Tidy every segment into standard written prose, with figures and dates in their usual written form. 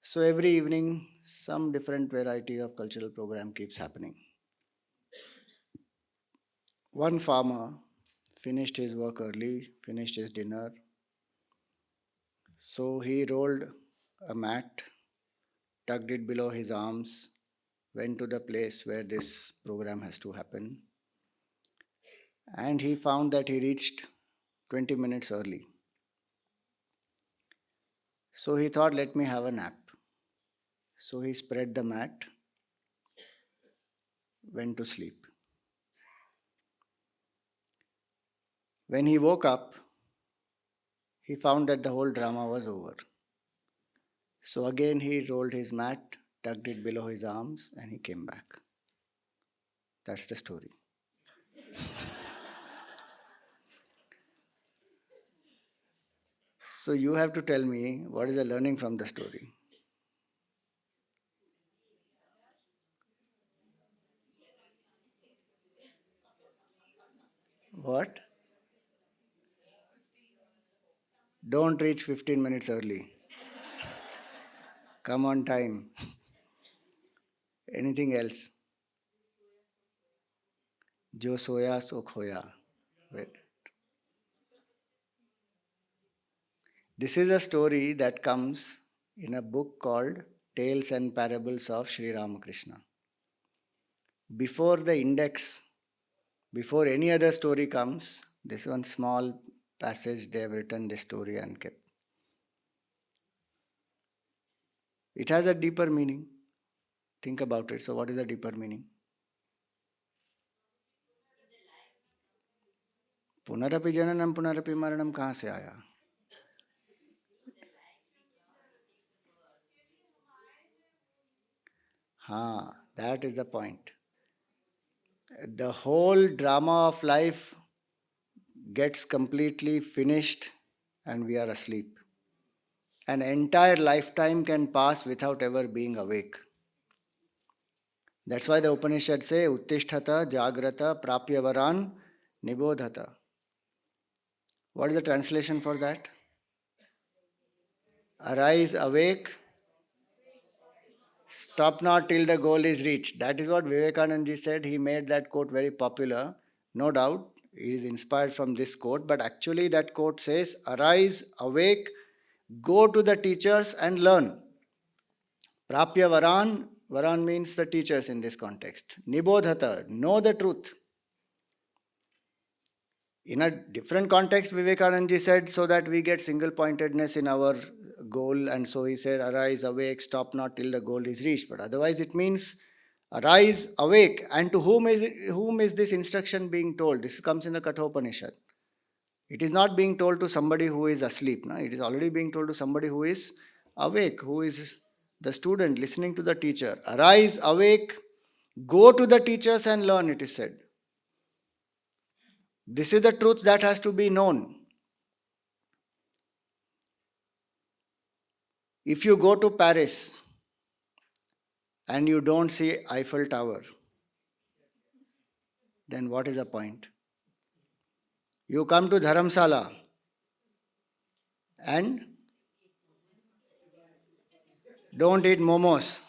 So every evening, some different variety of cultural program keeps happening. One farmer finished his work early, finished his dinner, so he rolled a mat, tucked it below his arms, went to the place where this program has to happen, and he found that he reached 20 minutes early. So he thought, let me have a nap. So he spread the mat, went to sleep. When he woke up, he found that the whole drama was over. So again he rolled his mat, tucked it below his arms, and he came back. That's the story. So you have to tell me what is the learning from the story. What? Don't reach 15 minutes early. Come on time. Anything else? Jo soya so khoya. Wait. This is a story that comes in a book called Tales and Parables of Sri Ramakrishna. Before the index, before any other story comes, this one small passage they have written this story and kept. It has a deeper meaning. Think about it. So, what is the deeper meaning? पुनरपि जननम पुनरपि मरणम कहाँ से आया? हाँ, that is the point. The whole drama of life gets completely finished and we are asleep. An entire lifetime can pass without ever being awake. That's why the Upanishad say Uttishtata Jagrata Prapyavaran Nibodhata. What is the translation for that? Arise, awake, stop not till the goal is reached. That is what Vivekananda said. He made that quote very popular. No doubt, he is inspired from this quote, but actually, that quote says, arise, awake, go to the teachers and learn. Prapya Varan, Varan means the teachers in this context. Nibodhata, know the truth. In a different context, Vivekananda said, so that we get single pointedness in our goal, and so he said, arise, awake, stop not till the goal is reached. But otherwise, it means arise, awake. And to whom is this instruction being told? This comes in the Kathopanishad. It is not being told to somebody who is asleep. No? It is already being told to somebody who is awake, who is the student listening to the teacher. Arise, awake, go to the teachers and learn, it is said. This is the truth that has to be known. If you go to Paris and you don't see Eiffel Tower, then what is the point? You come to Dharamsala and don't eat momos.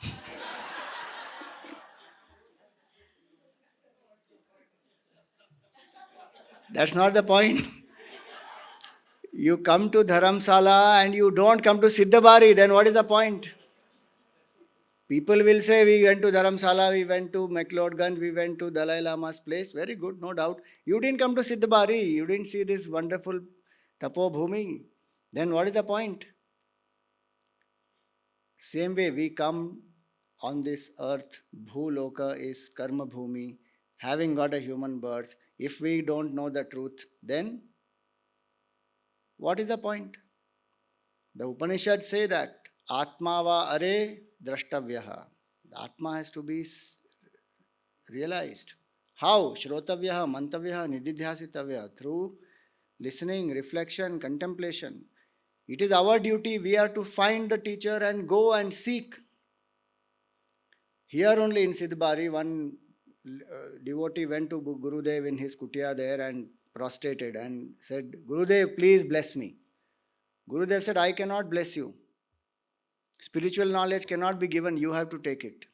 That's not the point. You come to Dharamsala and you don't come to Sidhbari, then what is the point? People will say, we went to Dharamsala, we went to McLeodganj, we went to Dalai Lama's place. Very good, no doubt. You didn't come to Sidhbari, you didn't see this wonderful Tapo Bhumi. Then what is the point? Same way we come on this earth, Bhuloka is Karma Bhumi, having got a human birth. If we don't know the truth, then what is the point? The Upanishads say that Atma va are drashtavyaha. The Atma has to be realized. How? Shrotavyaha, mantavyaha, nididhyasitavyaha. Through listening, reflection, contemplation. It is our duty. We are to find the teacher and go and seek. Here only in Sidhbari, one devotee went to Gurudev in his kutia there and prostrated and said, Gurudev, please bless me. Gurudev said, I cannot bless you. Spiritual knowledge cannot be given, you have to take it.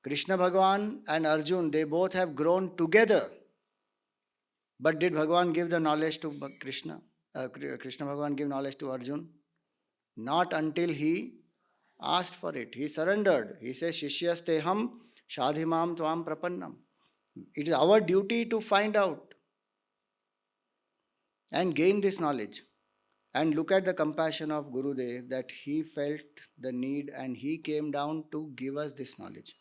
Krishna Bhagavan and Arjun, they both have grown together. But did Bhagavan give the knowledge to Krishna? Krishna Bhagavan give knowledge to Arjun? Not until he asked for it. He surrendered. He says, Shishyasteham shadhimam tvam prapannam. It is our duty to find out and gain this knowledge. And look at the compassion of Gurudev, that he felt the need and he came down to give us this knowledge.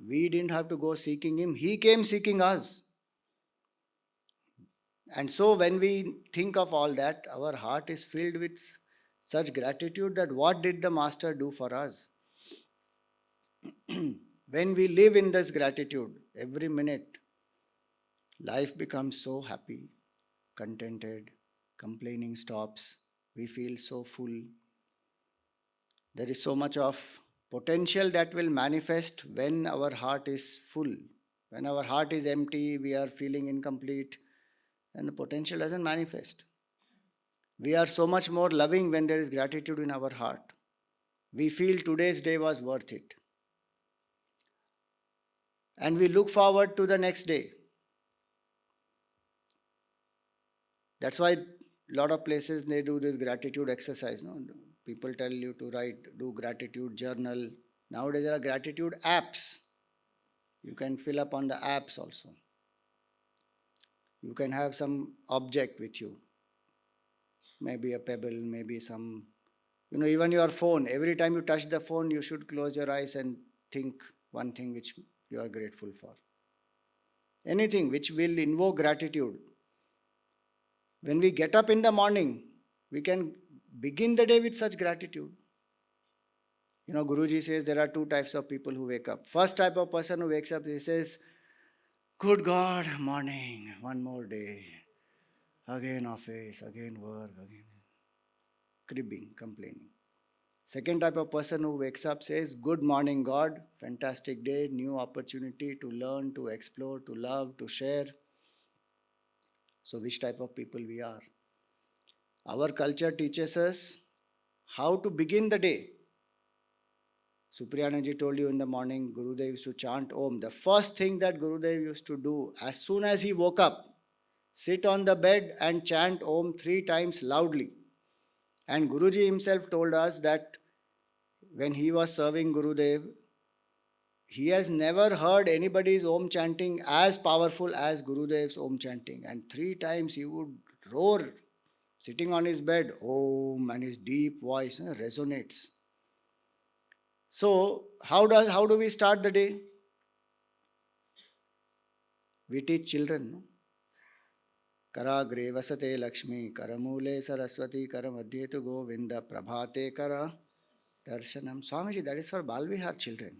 We didn't have to go seeking him, he came seeking us. And so when we think of all that, our heart is filled with such gratitude that what did the Master do for us? When we live in this gratitude, every minute, life becomes so happy, contented, complaining stops, we feel so full. There is so much of potential that will manifest when our heart is full. When our heart is empty, we are feeling incomplete, and the potential doesn't manifest. We are so much more loving when there is gratitude in our heart. We feel today's day was worth it. And we look forward to the next day. That's why a lot of places they do this gratitude exercise. No? People tell you to write, do gratitude journal. Nowadays there are gratitude apps. You can fill up on the apps also. You can have some object with you. Maybe a pebble, maybe some, even your phone. Every time you touch the phone, you should close your eyes and think one thing which you are grateful for. Anything which will invoke gratitude. When we get up in the morning, we can begin the day with such gratitude. Guruji says there are two types of people who wake up. First type of person who wakes up, he says, good God, morning, one more day. Again office, again work, again cribbing, complaining. Second type of person who wakes up says, good morning God, fantastic day, new opportunity to learn, to explore, to love, to share. So which type of people we are? Our culture teaches us how to begin the day. Supriyanaji told you in the morning, Gurudev used to chant Om. The first thing that Gurudev used to do, as soon as he woke up, sit on the bed and chant Om 3 times loudly. And Guruji himself told us that when he was serving Gurudev, he has never heard anybody's Om chanting as powerful as Gurudev's Om chanting. And 3 times he would roar, sitting on his bed, Om, and his deep voice resonates. So, how do we start the day? We teach children. No? Karagre vasate Lakshmi, Karamule Saraswati, Karamadhye tu Govinda, Prabhate Kara Darshanam. Swamiji, that is for Balvihar children.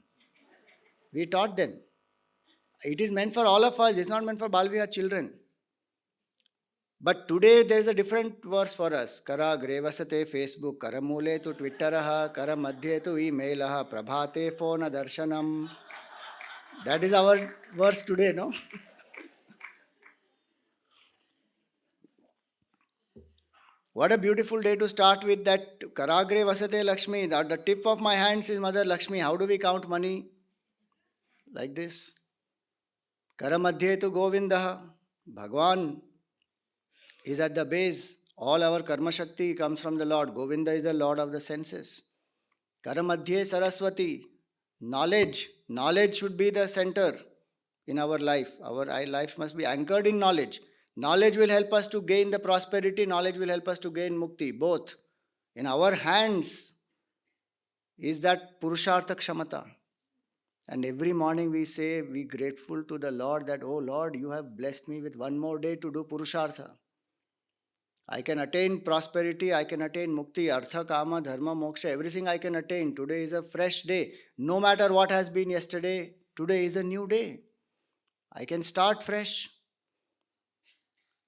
We taught them. It is meant for all of us, it's not meant for Balvihar children. But today there is a different verse for us. Karagre vasate Facebook, Karamule tu Twitteraha, Karamadhye tu email, Prabhate phone darshanam. That is our verse today, no? What a beautiful day to start with that Karagre Vasate Lakshmi. At the tip of my hands is Mother Lakshmi. How do we count money? Like this. Karamadhye tu Govinda. Bhagwan is at the base. All our karma shakti comes from the Lord. Govinda is the Lord of the senses. Karamadhye Saraswati. Knowledge. Knowledge should be the center in our life. Our life must be anchored in knowledge. Knowledge will help us to gain the prosperity. Knowledge will help us to gain mukti. Both. In our hands is that Purushartha Kshamata. And every morning we say, we grateful to the Lord that, oh Lord, you have blessed me with one more day to do Purushartha. I can attain prosperity, I can attain mukti, artha, kama, dharma, moksha, everything I can attain. Today is a fresh day. No matter what has been yesterday, today is a new day. I can start fresh.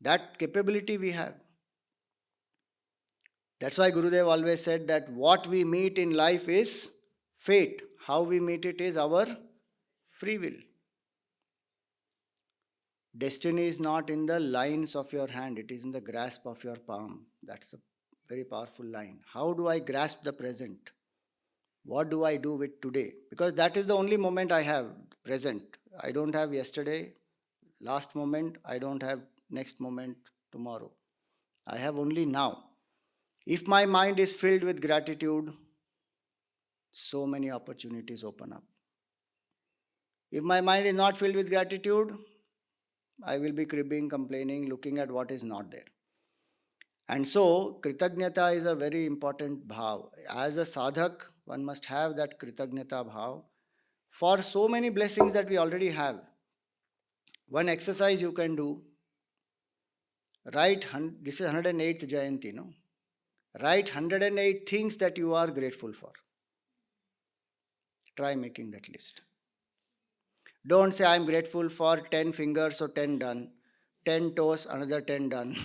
That capability we have. That's why Gurudev always said that what we meet in life is fate. How we meet it is our free will. Destiny is not in the lines of your hand, it is in the grasp of your palm. That's a very powerful line. How do I grasp the present? What do I do with today? Because that is the only moment I have, present. I don't have yesterday, last moment. I don't have next moment, tomorrow. I have only now. If my mind is filled with gratitude, so many opportunities open up. If my mind is not filled with gratitude, I will be cribbing, complaining, looking at what is not there. And so, Kritajnata is a very important bhav. As a sadhak, one must have that Kritajnata bhav for so many blessings that we already have. One exercise you can do, write, this is 108th Jayanti, no? Write 108 things that you are grateful for. Try making that list. Don't say I'm grateful for 10 fingers, so 10 done. 10 toes, another 10 done.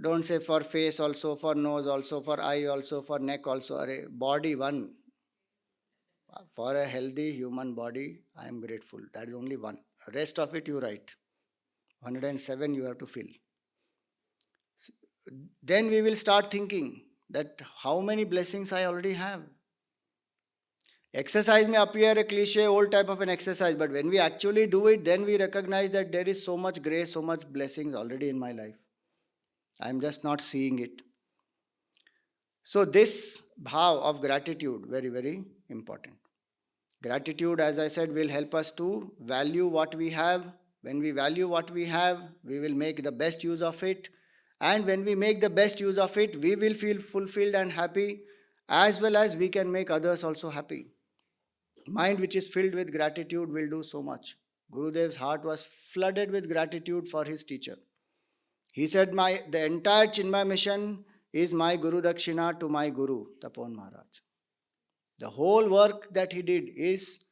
Don't say for face also, for nose also, for eye also, for neck also. Body one. For a healthy human body, I am grateful. That is only one. Rest of it you write. 107 you have to fill. Then we will start thinking that how many blessings I already have. Exercise may appear a cliche, old type of an exercise, but when we actually do it, then we recognize that there is so much grace, so much blessings already in my life. I am just not seeing it. So this bhav of gratitude, very, very important. Gratitude, as I said, will help us to value what we have. When we value what we have, we will make the best use of it. And when we make the best use of it, we will feel fulfilled and happy, as well as we can make others also happy. Mind which is filled with gratitude will do so much. Gurudev's heart was flooded with gratitude for his teacher. He said, the entire Chinmaya mission is my Guru Dakshina to my Guru, Tapon Maharaj. The whole work that he did is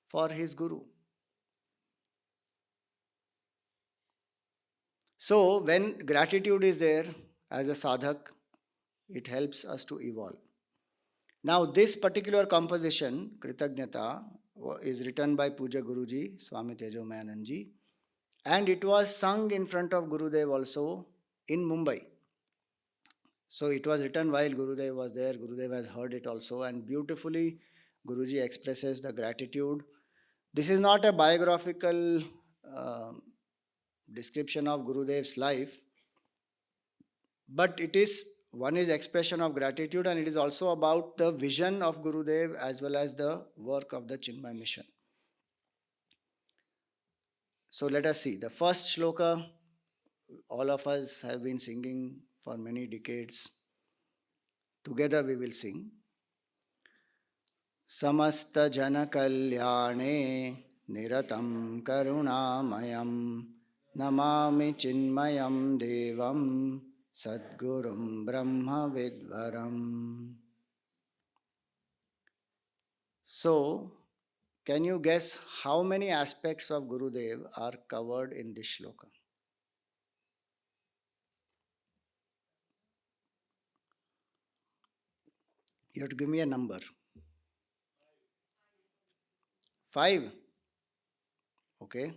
for his Guru. So, when gratitude is there as a sadhak, it helps us to evolve. Now, this particular composition, Kritajnata, is written by Puja Guruji, Swami Tejomayananji, and it was sung in front of Gurudev also in Mumbai. So, it was written while Gurudev was there. Gurudev has heard it also, and beautifully Guruji expresses the gratitude. This is not a biographical description of Gurudev's life, but it is one is expression of gratitude, and it is also about the vision of Gurudev as well as the work of the Chinmaya mission. So let us see. The first shloka, all of us have been singing for many decades. Together we will sing. Samasta jana kalyane niratam karunamayam namami chinmayam devam sadgurum brahma vidvaram. So, can you guess how many aspects of Gurudev are covered in this shloka? You have to give me a number. 5. Okay.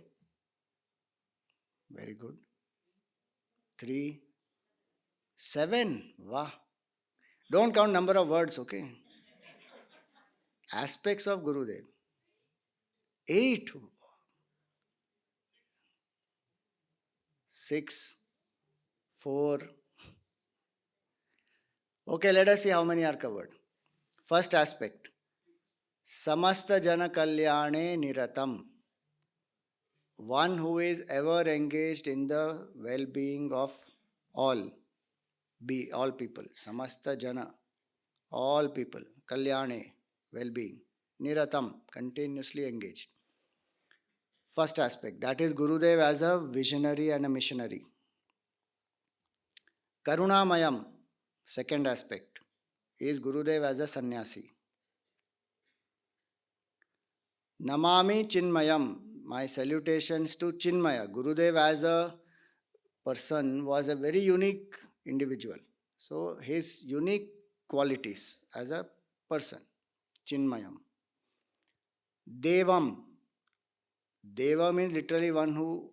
Very good. 3. 7. Wow. Don't count number of words, okay? Aspects of Gurudev. 8. 6. 4. Okay, let us see how many are covered. First aspect. Samasta jana kalyane niratam. One who is ever engaged in the well-being of all. All people. Samasta jana. All people. Kalyane. Well-being. Niratam. Continuously engaged. First aspect. That is Gurudev as a visionary and a missionary. Karunamayam. Second aspect. Is Gurudev as a sannyasi. Namami Chinmayam. My salutations to Chinmaya. Gurudev as a person was a very unique individual. So his unique qualities as a person. Chinmayam. Devam. Deva means literally one who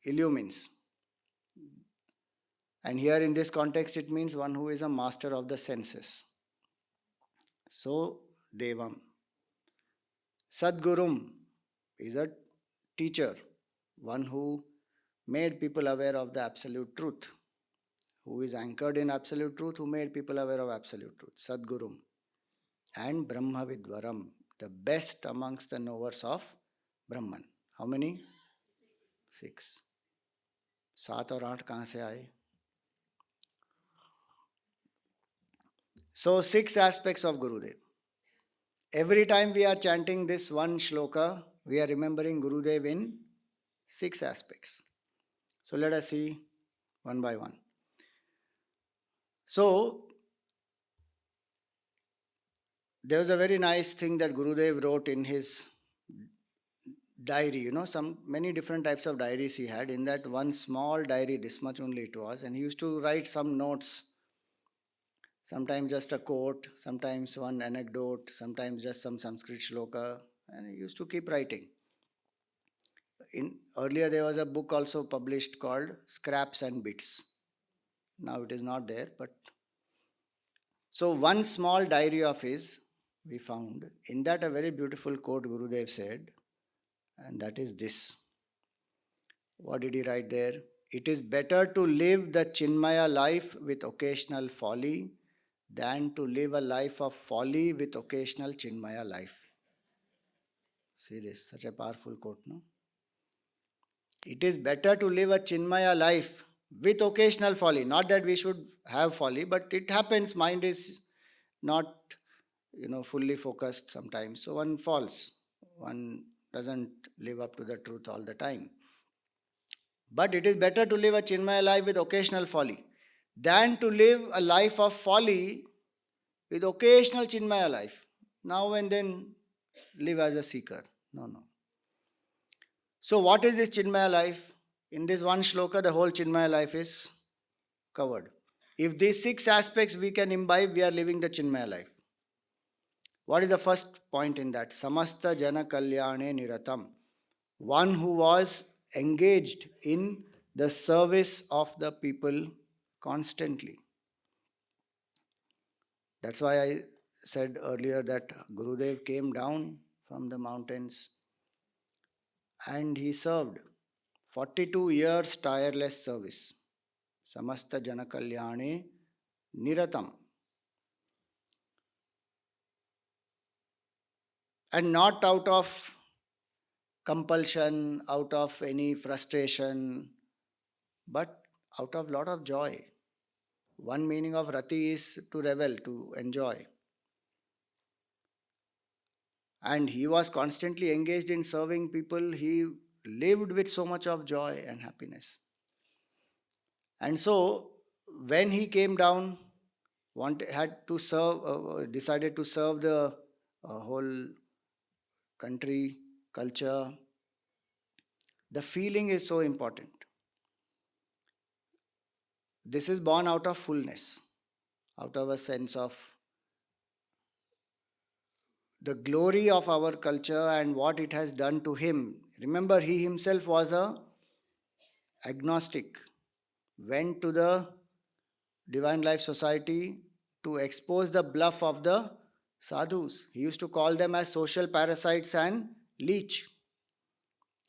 illumines. And here in this context, it means one who is a master of the senses. So, Devam. Sadgurum is a teacher, one who made people aware of the absolute truth, who is anchored in absolute truth, who made people aware of absolute truth. Sadgurum. And Brahma Vidvaram, the best amongst the knowers of Brahman. How many? Six. सात और आठ कहाँ से आए? So, six aspects of Gurudev. Every time we are chanting this one shloka, we are remembering Gurudev in six aspects. So, let us see one by one. So, there was a very nice thing that Gurudev wrote in his diary. Some many different types of diaries he had. In that one small diary, this much only it was, and he used to write some notes. Sometimes just a quote, sometimes one anecdote, sometimes just some Sanskrit shloka, and he used to keep writing. In earlier there was a book also published called Scraps and Bits. Now it is not there, but so one small diary of his we found. In that a very beautiful quote Gurudev said, and that is this. What did he write there? It is better to live the Chinmaya life with occasional folly than to live a life of folly with occasional Chinmaya life. See this, such a powerful quote, no? It is better to live a Chinmaya life with occasional folly. Not that we should have folly, but it happens. Mind is not, fully focused sometimes. So one falls. One doesn't live up to the truth all the time. But it is better to live a Chinmaya life with occasional folly than to live a life of folly with occasional Chinmaya life. Now and then live as a seeker. No, no. So, what is this Chinmaya life? In this one shloka, the whole Chinmaya life is covered. If these six aspects we can imbibe, we are living the Chinmaya life. What is the first point in that? Samasta Jana Kalyane Niratam. One who was engaged in the service of the people constantly. That's why I said earlier that Gurudev came down from the mountains and he served 42 years tireless service. Samasta Jana Kalyane Niratam. And not out of compulsion, out of any frustration, but out of lot of joy. One meaning of rati is to revel, to enjoy. And he was constantly engaged in serving people. He lived with so much of joy and happiness. And so, when he came down, had to serve, decided to serve the whole country, culture, the feeling is so important. This is born out of fullness, out of a sense of the glory of our culture and what it has done to him. Remember, he himself was a agnostic, went to the Divine Life Society to expose the bluff of the sadhus. He used to call them as social parasites and leech.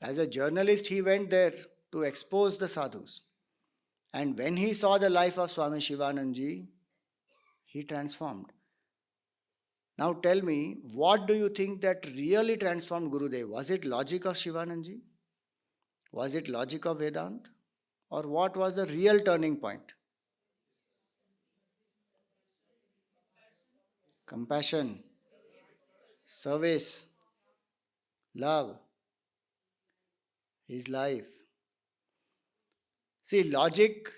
As a journalist, he went there to expose the sadhus. And when he saw the life of Swami Shivananji, he transformed. Now tell me, what do you think that really transformed Gurudev? Was it logic of Shivananji? Was it logic of Vedant? Or what was the real turning point? Compassion, service, love, his life. See, logic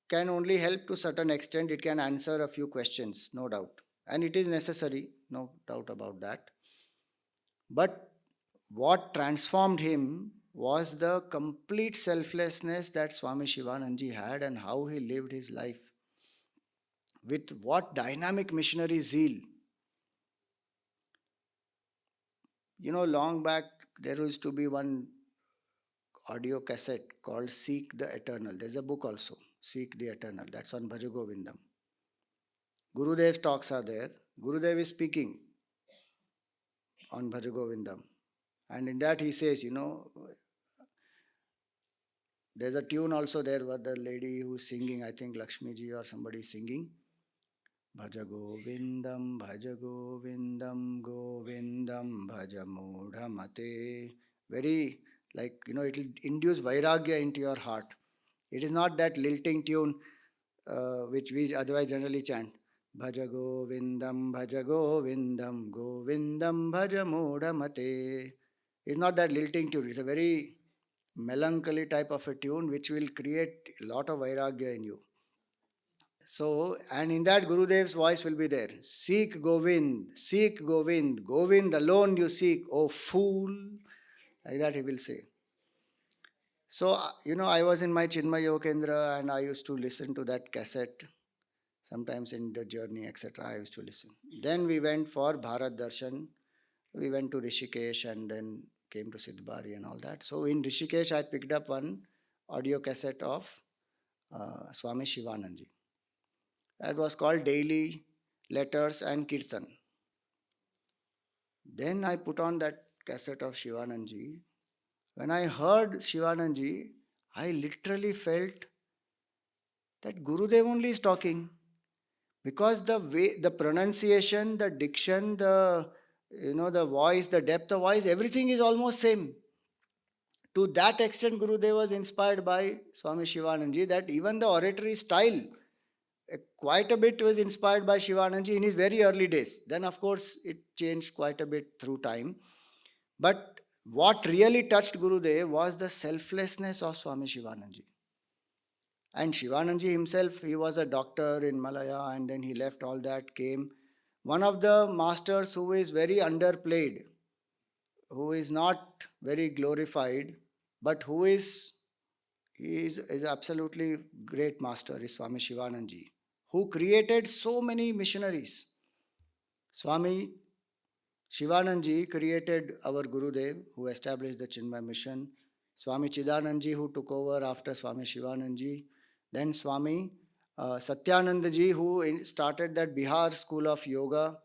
can only help to certain extent. It can answer a few questions, no doubt. And it is necessary, no doubt about that. But what transformed him was the complete selflessness that Swami Shivananji had and how he lived his life. With what dynamic missionary zeal. Long back there used to be one audio cassette called Seek the Eternal. There's a book also. seek the eternal. That's on Bhaja Govindam. Gurudev's talks are there. Gurudev is speaking on Bhaja Govindam. And in that he says, there's a tune also there where the lady who's singing, I think Lakshmi ji or somebody is singing, Bhaja Govindam, Bhaja Govindam, Govindam, Bhaja Mudhamate. Very, it will induce vairagya into your heart. It is not that lilting tune which we otherwise generally chant. Bhaja Govindam, Bhaja Govindam, Govindam, Bhaja Mudhamate. It's not that lilting tune. It's a very melancholy type of a tune which will create a lot of vairagya in you. So, and in that Gurudev's voice will be there. Seek Govind, Govind alone you seek, oh fool. Like that he will say. So, I was in my Chinmaya Yoga Kendra and I used to listen to that cassette. Sometimes in the journey, etc., I used to listen. Then we went for Bharat Darshan. We went to Rishikesh and then came to Sidhbari and all that. So in Rishikesh, I picked up one audio cassette of Swami Shivananji. That was called Daily Letters and Kirtan. Then I put on that cassette of Shivananji. When I heard Shivananji, I literally felt that Gurudev only is talking. Because the way, the pronunciation, the diction, the voice, the depth of voice, everything is almost same. To that extent, Gurudev was inspired by Swami Shivananji that even the oratory style, quite a bit was inspired by Shivananji in his very early days. Then, of course, it changed quite a bit through time. But what really touched Gurudev was the selflessness of Swami Shivananji. And Shivananji himself, he was a doctor in Malaya and then he left all that, came. One of the masters who is very underplayed, who is not very glorified, but who is absolutely great master is Swami Shivananji, who created so many missionaries. Swami Shivananji created our Gurudev, who established the Chinmaya mission. Swami Chidananji, who took over after Swami Shivananji. Then Swami Satyanandaji, who started that Bihar school of yoga.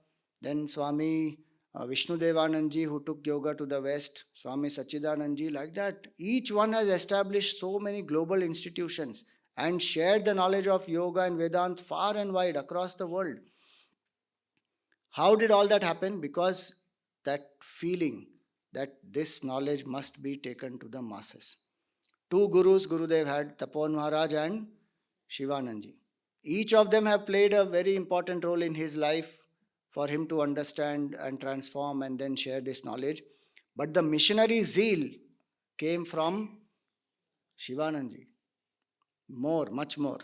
Then Swami Vishnudevananji, who took yoga to the west. Swami Sachidananji, like that. Each one has established so many global institutions and shared the knowledge of yoga and Vedanta far and wide across the world. How did all that happen? Because that feeling that this knowledge must be taken to the masses. Two gurus Gurudev had, Tapon Maharaj and Shivananji. Each of them have played a very important role in his life for him to understand and transform and then share this knowledge. But the missionary zeal came from Shivananji. More, much more.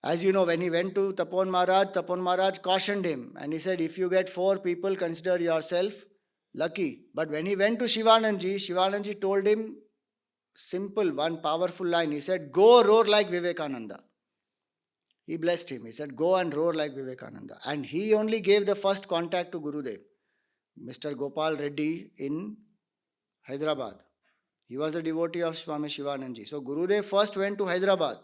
As you know, when he went to Tapon Maharaj cautioned him and he said, if you get 4 people, consider yourself lucky. But when he went to Shivananji told him simple, one powerful line. He said, go roar like Vivekananda. He blessed him. He said, go and roar like Vivekananda. And he only gave the first contact to Gurudev, Mr. Gopal Reddy in Hyderabad. He was a devotee of Swami Shivananji. So Gurudev first went to Hyderabad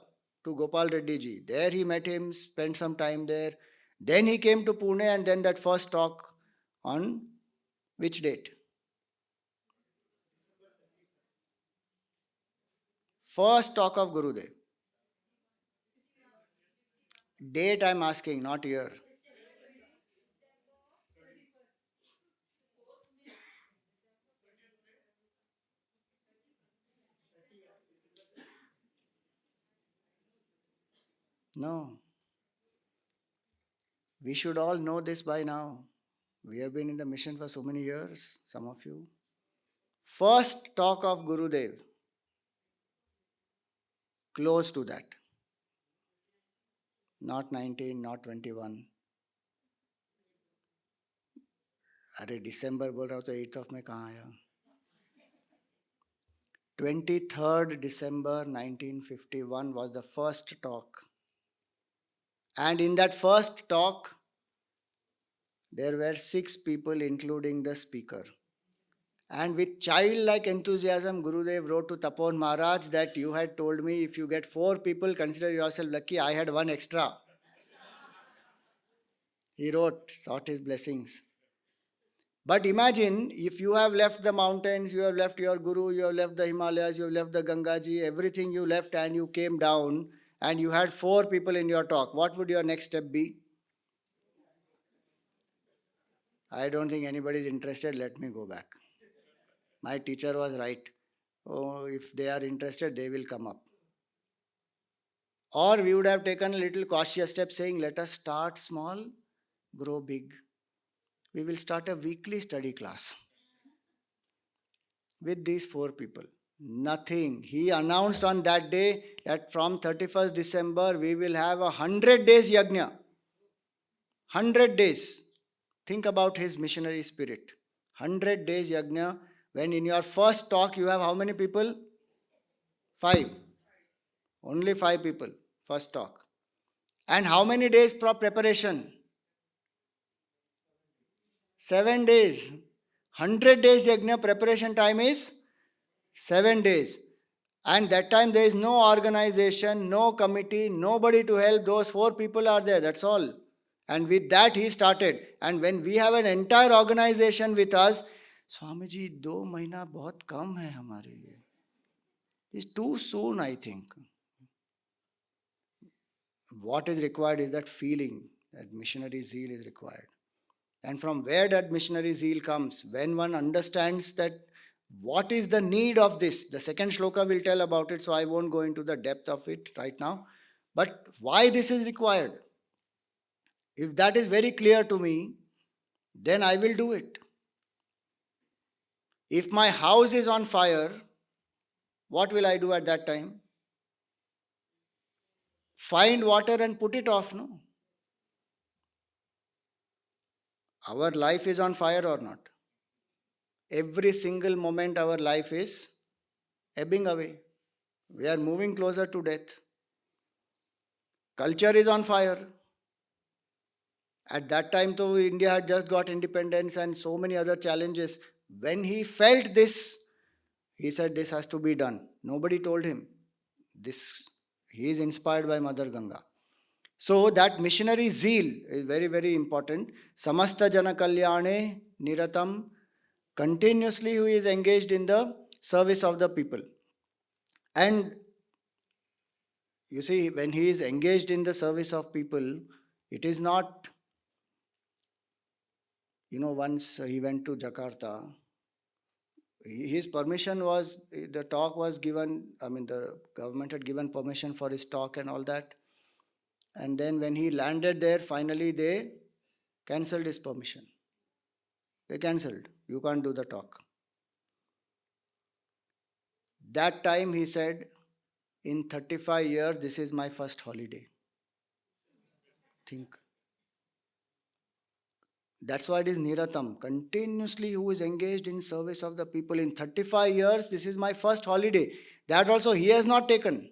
to Gopal Reddy ji. There he met him, spent some time there. Then he came to Pune and then that first talk on which date? First talk of Gurudev. Date I am asking, not year. No. We should all know this by now. We have been in the mission for so many years, some of you. First talk of Gurudev, close to that. Not 19, not 21. अरे दिसंबर बोल रहा हूँ तो 8th of में कहाँ आया? 23rd December 1951 was the first talk. And in that first talk, there were 6 people including the speaker. And with childlike enthusiasm, Gurudev wrote to Tapon Maharaj that you had told me if you get 4 people, consider yourself lucky. I had one extra. He wrote, sought his blessings. But imagine if you have left the mountains, you have left your Guru, you have left the Himalayas, you have left the Gangaji, everything you left and you came down and you had 4 people in your talk. What would your next step be? I don't think anybody is interested. Let me go back. My teacher was right. Oh, if they are interested, they will come up. Or we would have taken a little cautious step saying, let us start small, grow big. We will start a weekly study class with these 4 people. Nothing. He announced on that day that from 31st December we will have 100 days yajna. 100 days. Think about his missionary spirit. 100 days yajna. When in your first talk you have how many people? 5. Only 5 people. First talk. And how many days for preparation? 7 days. 100 days yajna preparation time is 7 days. And that time there is no organization, no committee, nobody to help. Those 4 people are there, that's all. And with that he started. And when we have an entire organization with us, Swami ji, 2 महीना बहुत कम है हमारे लिए. It's too soon, I think. What is required is that feeling, that missionary zeal is required. And from where that missionary zeal comes, when one understands that what is the need of this, the second shloka will tell about it, so I won't go into the depth of it right now. But why this is required? If that is very clear to me, then I will do it. If my house is on fire, what will I do at that time? Find water and put it off, no? Our life is on fire or not? Every single moment our life is ebbing away. We are moving closer to death. Culture is on fire. At that time, though, India had just got independence and so many other challenges. When he felt this, he said, this has to be done. Nobody told him. This, he is inspired by Mother Ganga. So that missionary zeal is very, very important. Samasta Jana Kalyane Niratam, continuously who is engaged in the service of the people. And you see, when he is engaged in the service of people, it is not, once he went to Jakarta, his permission was, the talk was given, the government had given permission for his talk and all that. And then when he landed there, finally they cancelled his permission. They cancelled. You can't do the talk. That time he said, in 35 years, this is my first holiday. Think. That's why it is Niratam, continuously who is engaged in service of the people. In 35 years, this is my first holiday. That also he has not taken.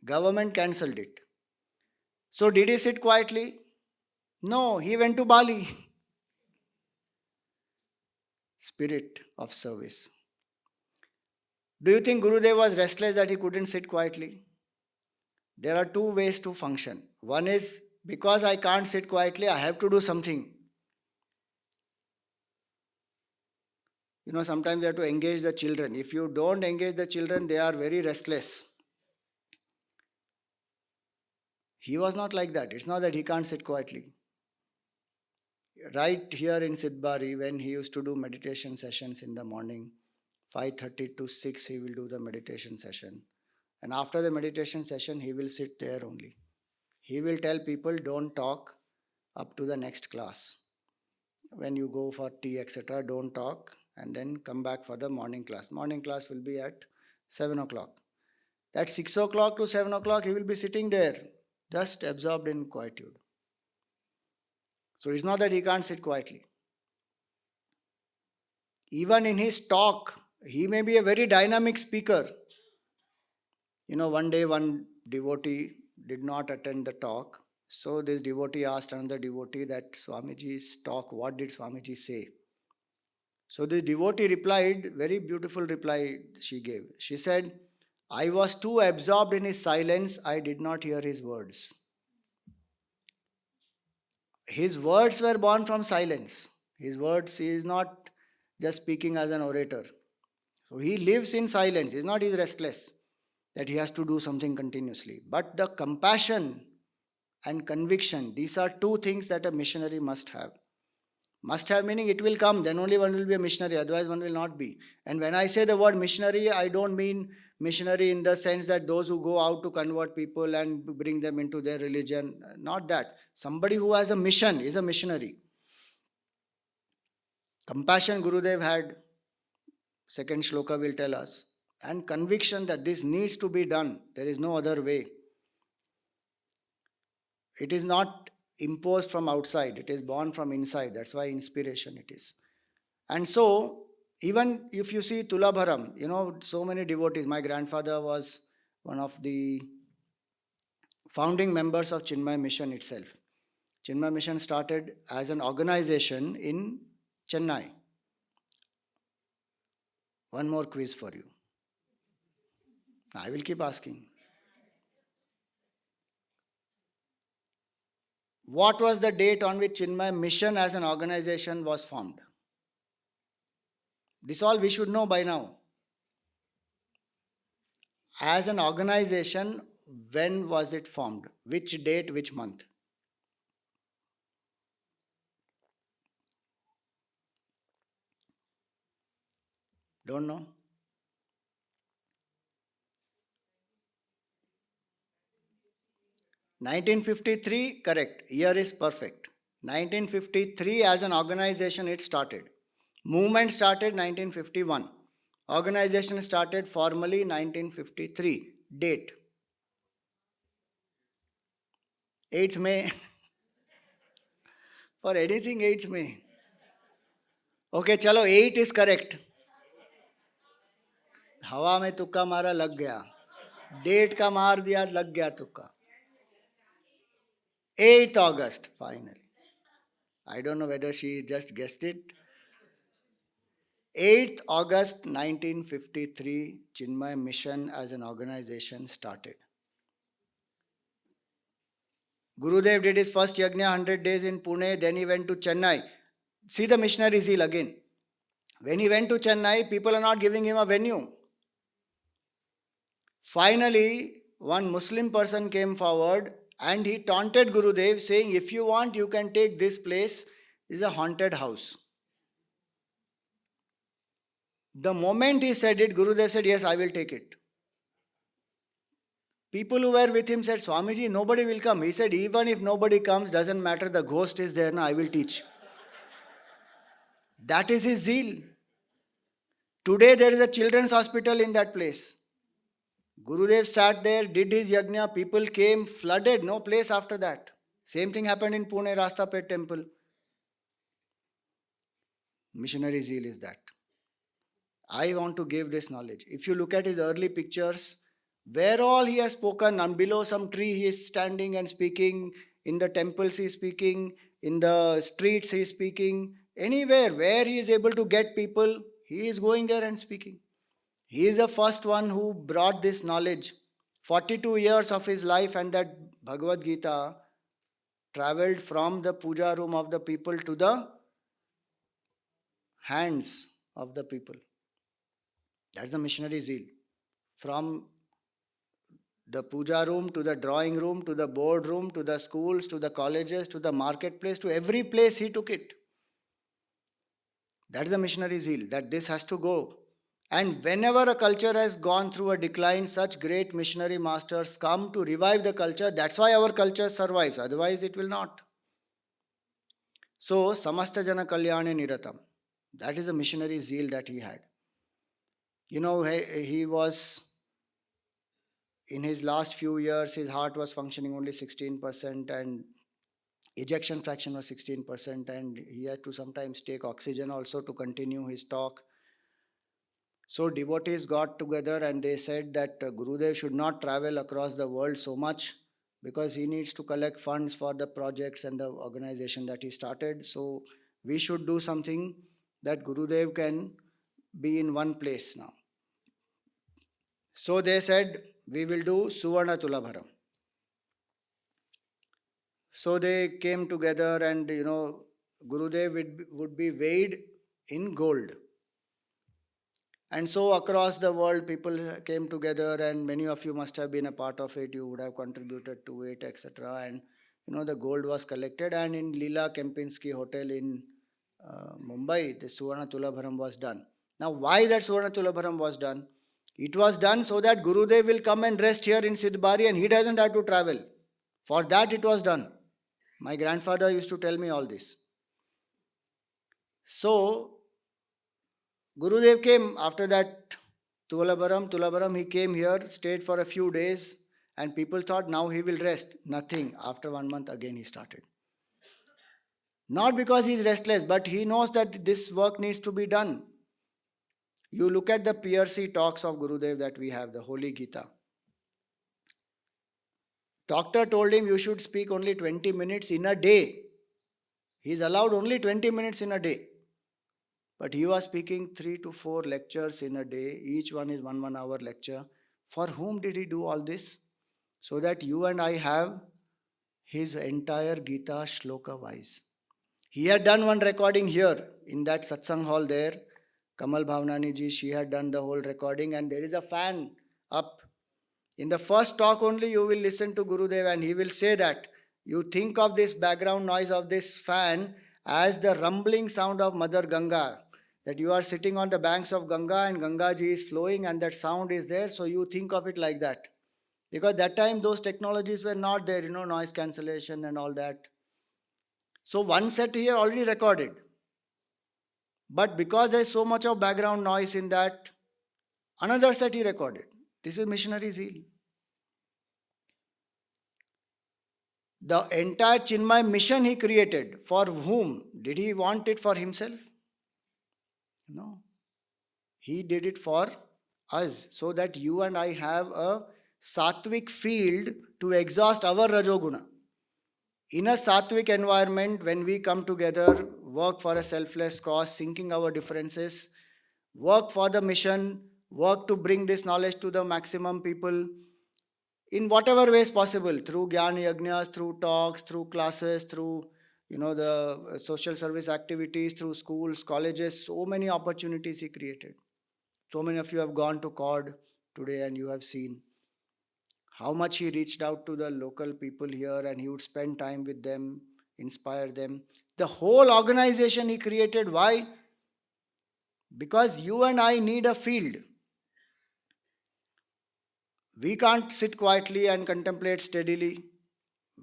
Government cancelled it. So did he sit quietly? No, he went to Bali. Spirit of service. Do you think Gurudev was restless that he couldn't sit quietly? There are 2 ways to function. One is, because I can't sit quietly, I have to do something. Sometimes you have to engage the children. If you don't engage the children, they are very restless. He was not like that. It's not that he can't sit quietly. Right here in Sidhbari, when he used to do meditation sessions in the morning, 5:30 to 6, he will do the meditation session. And after the meditation session, he will sit there only. He will tell people, don't talk up to the next class. When you go for tea, etc., don't talk, and then come back for the morning class. Morning class will be at 7 o'clock. At 6 o'clock to 7 o'clock, he will be sitting there, just absorbed in quietude. So it's not that he can't sit quietly. Even in his talk, he may be a very dynamic speaker. One day one devotee did not attend the talk. So this devotee asked another devotee that Swamiji's talk, what did Swamiji say? So the devotee replied, very beautiful reply she gave. She said, I was too absorbed in his silence, I did not hear his words. His words were born from silence. His words, he is not just speaking as an orator. So he lives in silence. He's not, he's restless that he has to do something continuously. But the compassion and conviction, these are two things that a missionary must have. Must have meaning it will come, then only one will be a missionary, otherwise one will not be. And when I say the word missionary, I don't mean missionary in the sense that those who go out to convert people and bring them into their religion. Not that. Somebody who has a mission is a missionary. Compassion Gurudev had, second shloka will tell us. And conviction that this needs to be done. There is no other way. It is not imposed from outside, it is born from inside. That's why inspiration it is. And so, even if you see Tulabharam, so many devotees. My grandfather was one of the founding members of Chinmaya Mission itself. Chinmaya Mission started as an organization in Chennai. One more quiz for you. I will keep asking. What was the date on which Chinmaya Mission as an organization was formed? This all we should know by now. As an organization, when was it formed? Which date, which month? Don't know? 1953, correct. Year is perfect. 1953 as an organization it started. Movement started 1951. Organization started formally 1953. Date 8th May. For anything 8th May. Okay, chalo 8 is correct. हवा में तुक्का मारा लग गया. Date का मार दिया लग गया तुक्का. 8th August finally. I don't know whether she just guessed it. 8th August 1953, Chinmaya Mission as an organization started. Gurudev did his first yajna 100 days in Pune, then he went to Chennai. See the missionary zeal again. When he went to Chennai, people are not giving him a venue. Finally, one Muslim person came forward and he taunted Gurudev saying, if you want, you can take this place. It is a haunted house. The moment he said it, Gurudev said, yes, I will take it. People who were with him said, Swamiji, nobody will come. He said, even if nobody comes, doesn't matter, the ghost is there, now I will teach. That is his zeal. Today there is a children's hospital in that place. Gurudev sat there, did his yajna, people came, flooded, no place after that. Same thing happened in Pune, Rastapet temple. Missionary zeal is that. I want to give this knowledge. If you look at his early pictures, where all he has spoken, and below some tree he is standing and speaking, in the temples he is speaking, in the streets he is speaking, anywhere where he is able to get people, he is going there and speaking. He is the first one who brought this knowledge. 42 years of his life and that Bhagavad Gita traveled from the puja room of the people to the hands of the people. That's the missionary zeal. From the puja room to the drawing room to the board room to the schools to the colleges to the marketplace, to every place he took it. That is the missionary zeal, that this has to go. And whenever a culture has gone through a decline, such great missionary masters come to revive the culture. That's why our culture survives, otherwise it will not. So, samasta jana kalyane niratam. That is a missionary zeal that he had. He was, in his last few years, his heart was functioning only 16% and ejection fraction was 16%, and he had to sometimes take oxygen also to continue his talk. So devotees got together and they said that Gurudev should not travel across the world so much because he needs to collect funds for the projects and the organization that he started. So we should do something that Gurudev can be in one place now. So they said, we will do Suvarna Tulabharam. So they came together and, Gurudev would be weighed in gold. And so across the world, people came together, and many of you must have been a part of it. You would have contributed to it, etc. And the gold was collected, and in Leela Kempinski Hotel in Mumbai, the Suvarna Tulabharam was done. Now, why that Suvarna Tulabharam was done? It was done so that Gurudev will come and rest here in Sidhbari, and he doesn't have to travel. For that, it was done. My grandfather used to tell me all this. So, Gurudev came after that Tulabharam, he came here, stayed for a few days, and people thought now he will rest. Nothing. After 1 month, again he started. Not because he is restless, but he knows that this work needs to be done. You look at the PRC talks of Gurudev that we have, the Holy Gita. Doctor told him you should speak only 20 minutes in a day. He is allowed only 20 minutes in a day. But he was speaking 3 to 4 lectures in a day. Each one is 1 hour lecture. For whom did he do all this? So that you and I have his entire Gita shloka wise. He had done one recording here in that satsang hall there. Kamal Bhavnani ji, she had done the whole recording, and there is a fan up. In the first talk only you will listen to Gurudev, and he will say that you think of this background noise of this fan as the rumbling sound of Mother Ganga. That you are sitting on the banks of Ganga and Ganga ji is flowing and that sound is there, so you think of it like that. Because that time those technologies were not there, noise cancellation and all that. So one set here already recorded. But because there is so much of background noise in that, another set he recorded. This is missionary zeal. The entire Chinmaya mission he created. For whom? Did he want it for himself? No. He did it for us, so that you and I have a sattvic field to exhaust our rajoguna. In a sattvic environment, when we come together, work for a selfless cause, sinking our differences, work for the mission, work to bring this knowledge to the maximum people, in whatever ways possible, through Gyan Yagnas, through talks, through classes, through the social service activities, through schools, colleges, so many opportunities he created. So many of you have gone to COD today and you have seen how much he reached out to the local people here, and he would spend time with them, inspire them. The whole organization he created, why? Because you and I need a field. We can't sit quietly and contemplate steadily.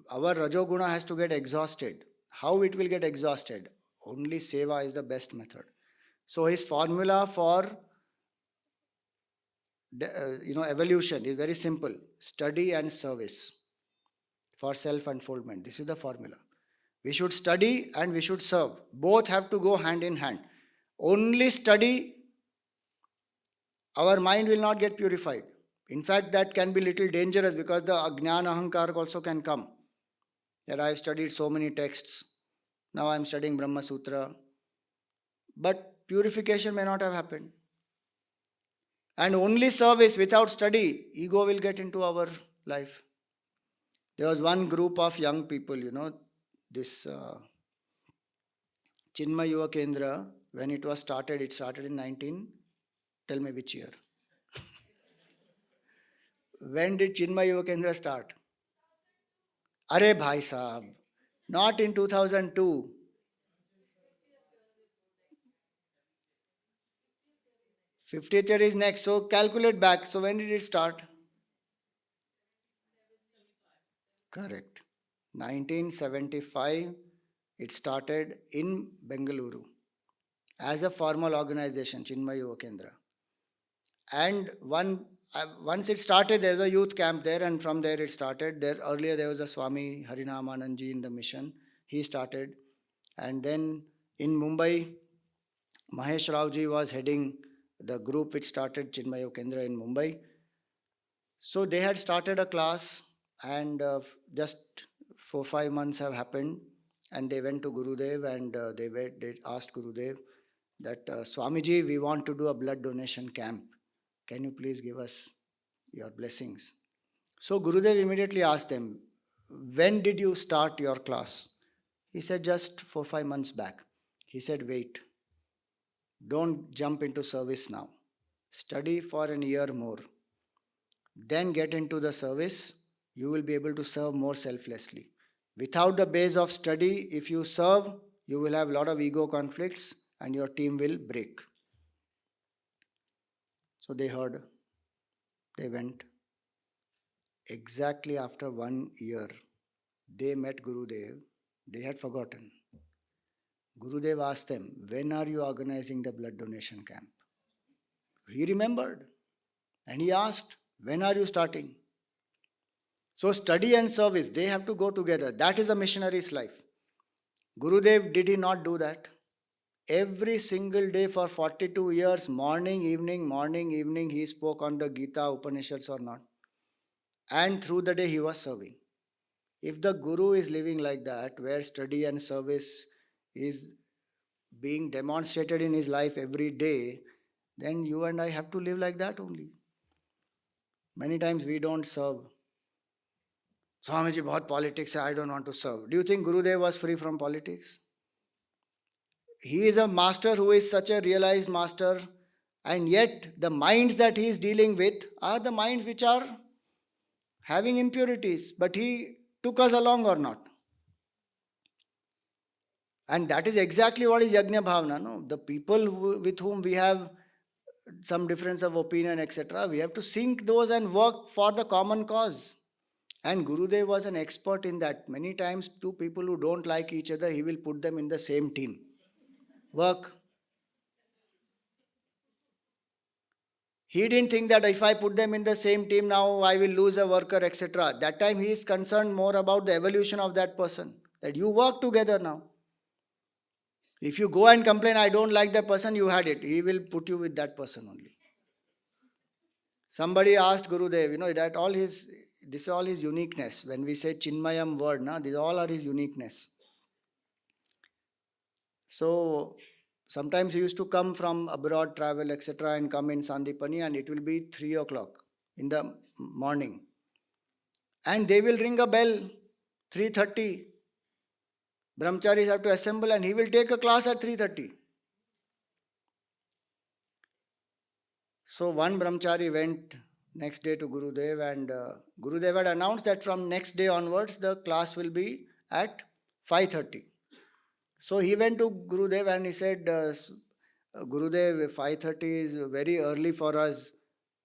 Our Rajoguna has to get exhausted. How it will get exhausted? Only Seva is the best method. So his formula for evolution is very simple: study and service for self-unfoldment. This is the formula. We should study and we should serve. Both have to go hand in hand. Only study, our mind will not get purified. In fact, that can be little dangerous, because the Ajnana Ahankar also can come. That I have studied so many texts, now I am studying Brahma Sutra, but purification may not have happened. And only service without study, ego will get into our life. There was one group of young people, this Chinmaya Yuva Kendra, when it started in 19, tell me which year. When did Chinmaya Yuva Kendra start? Arey bhai sahab, not in 2002. 50th year is next, so calculate back. So when did it start? Correct. 1975, it started in Bengaluru as a formal organization, Chinmaya Yuva Kendra. And once it started, there was a youth camp there, and from there it started. Earlier there was a Swami Harinamanandji in the mission. He started. And then in Mumbai, Mahesh Rawji was heading the group which started Chinmaya Yuva Kendra in Mumbai. So they had started a class, and just 4-5 months have happened, and they went to Gurudev, and they asked Gurudev that Swamiji, we want to do a blood donation camp. Can you please give us your blessings? So Gurudev immediately asked them, when did you start your class? He said, just 4 5 months back. He said, wait, don't jump into service now. Study for an year more. Then get into the service. You will be able to serve more selflessly. Without the base of study, if you serve, you will have a lot of ego conflicts and your team will break. So they heard, they went. Exactly after 1 year, they met Gurudev. They had forgotten. Gurudev asked them, when are you organizing the blood donation camp? He remembered and he asked, when are you starting? So study and service, they have to go together. That is a missionary's life. Gurudev, did he not do that? Every single day for 42 years, morning, evening, he spoke on the Gita, Upanishads or not. And through the day he was serving. If the Guru is living like that, where study and service is being demonstrated in his life every day, then you and I have to live like that only. Many times we don't serve. Swamiji, bahut politics hai, I don't want to serve. Do you think Gurudev was free from politics? He is a master who is such a realized master, and yet the minds that he is dealing with are the minds which are having impurities. But he took us along or not? And that is exactly what is Yajna Bhavana. No? The people with whom we have some difference of opinion, etc., we have to sync those and work for the common cause. And Gurudev was an expert in that. Many times, two people who don't like each other, he will put them in the same team. Work. He didn't think that if I put them in the same team now, I will lose a worker, etc. That time he is concerned more about the evolution of that person. That you work together now. If you go and complain, I don't like that person, you had it. He will put you with that person only. Somebody asked Gurudev, that this is all his uniqueness. When we say Chinmayam word, these all are his uniqueness. So sometimes he used to come from abroad, travel, etc., and come in Sandipani, and it will be 3 o'clock in the morning. And they will ring a bell, 3:30. Brahmacharis have to assemble, and he will take a class at 3:30. So one brahmachari went next day to Gurudev, and Gurudev had announced that from next day onwards the class will be at 5:30. So he went to Gurudev and he said, Gurudev, 5:30 is very early for us.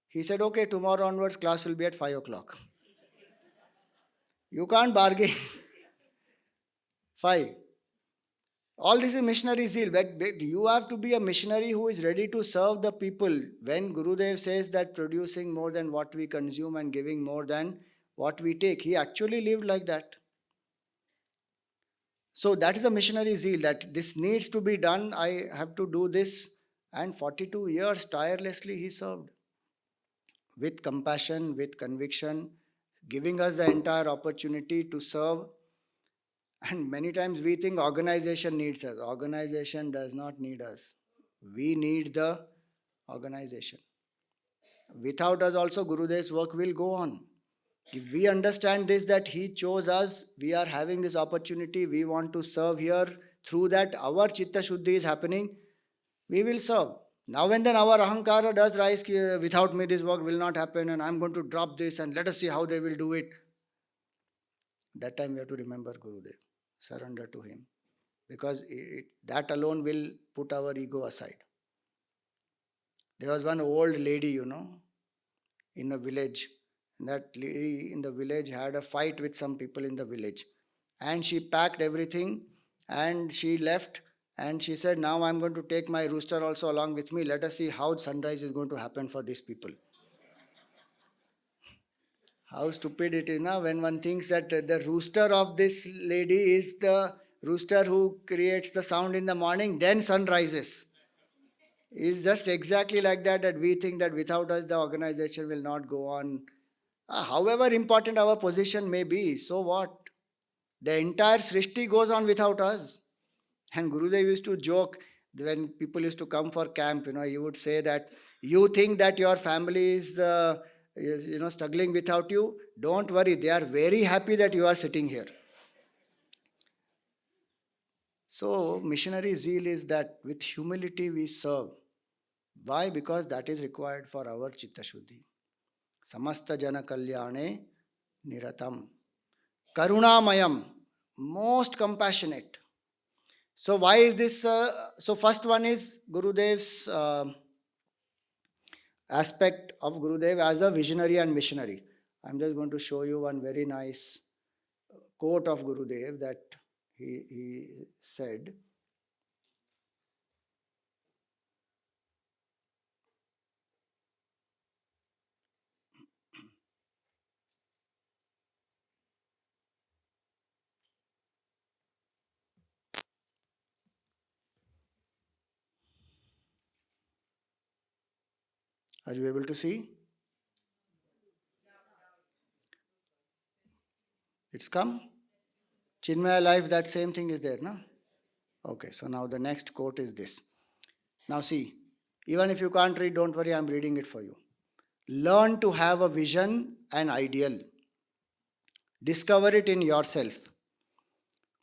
He said, okay, tomorrow onwards class will be at 5 o'clock. You can't bargain. 5. All this is missionary zeal. But you have to be a missionary who is ready to serve the people. When Gurudev says that producing more than what we consume and giving more than what we take, he actually lived like that. So that is a missionary zeal, that this needs to be done. I have to do this. And 42 years tirelessly he served. With compassion, with conviction, giving us the entire opportunity to serve. And many times we think organization needs us. Organization does not need us. We need the organization. Without us also, Gurudev's work will go on. If we understand this, that he chose us, we are having this opportunity, we want to serve here, through that our Chitta Shuddhi is happening, we will serve. Now and then our ahankara does rise, without me this work will not happen and I am going to drop this and let us see how they will do it. That time we have to remember Gurudev, surrender to him. Because that alone will put our ego aside. There was one old lady, in a village. That lady in the village had a fight with some people in the village. And she packed everything and she left. And she said, now I'm going to take my rooster also along with me. Let us see how sunrise is going to happen for these people. How stupid it is now when one thinks that the rooster of this lady is the rooster who creates the sound in the morning, then sun rises. It's just exactly like that, that we think that without us the organization will not go on. However important our position may be, so what? The entire Srishti goes on without us. And Gurudev used to joke, When people used to come for camp, he would say that you think that your family is struggling without you. Don't worry, they are very happy that you are sitting here. So missionary zeal is that with humility we serve. Why? Because that is required for our chitta shuddhi. Samasta jana kalyane niratam. Karunamayam, most compassionate. So why is this? So first one is Gurudev's aspect of Gurudev as a visionary and missionary. I'm just going to show you one very nice quote of Gurudev that he said. Are you able to see? It's come. Chinmaya life, that same thing is there, no? Okay, so now the next quote is this. Now see, even if you can't read, don't worry, I'm reading it for you. Learn to have a vision and ideal. Discover it in yourself.